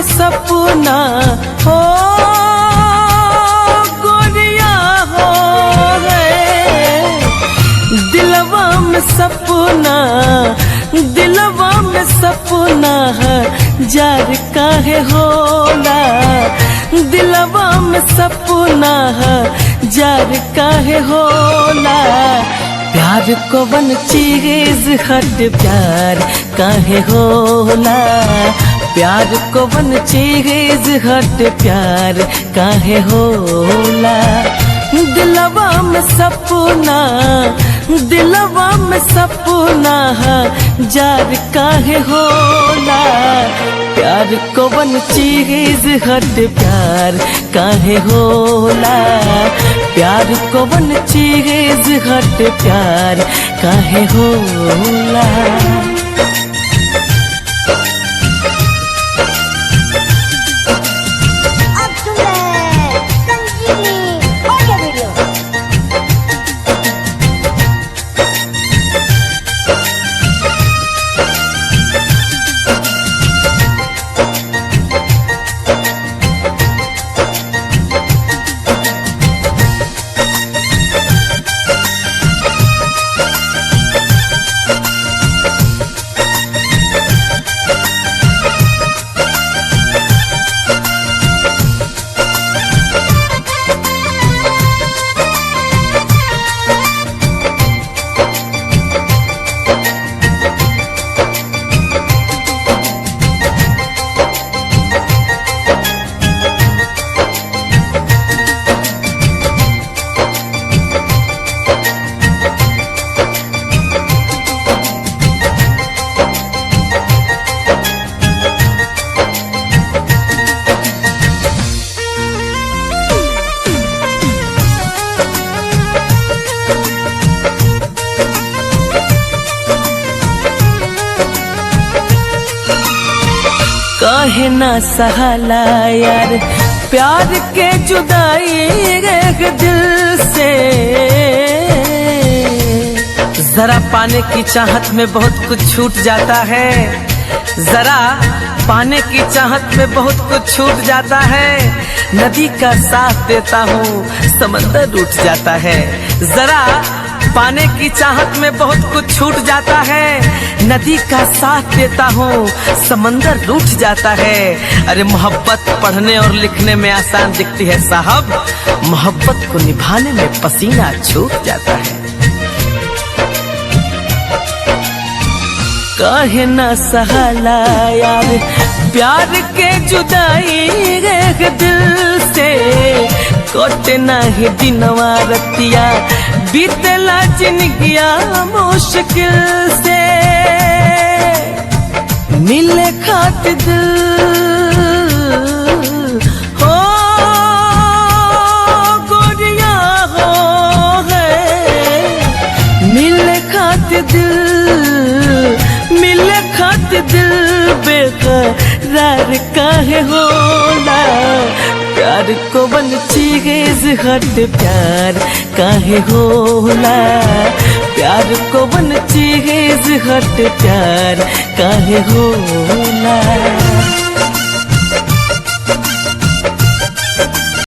में सपना हो गोरिया हो गए, दिलवा में सपना, दिलवा में सपना जार काहे होला, दिलवा में सपना जार काहे होला। प्यार को बन चीज हट प्यार काहे होला, प्यार को बन चीज हट प्यार काहे होला। दिलवा में सपना, दिलवा में सपना जार काहे होला, प्यार को बन चीज हट प्यार काहे होला, प्यार को बन चीज हट प्यार काहे होला। काहे ना सहाला यार प्यार के जुदाई एक दिल से, जरा पाने की चाहत में बहुत कुछ छूट जाता है, जरा पाने की चाहत में बहुत कुछ छूट जाता है। नदी का साथ देता हूँ समंदर उठ जाता है, जरा पाने की चाहत में बहुत कुछ छूट जाता है। नदी का साथ देता हूँ समंदर रूठ जाता है। अरे मोहब्बत पढ़ने और लिखने में आसान दिखती है साहब, मोहब्बत को निभाने में पसीना छूट जाता है। काहे ना सहाला यार प्यार के जुदाई एक दिल से, कोटे नाही दिनवा रतिया बीतला जिंदगिया मुश्किल से, मिले खातिर दिल हो गोरिया हो गए, मिले खातिर दिल, मिले खातिर दिल बेकरार काहे होला, प्यार को बन चीज हट प्यार काहे होला, प्यार को बन चीज हट प्यार काहे होला।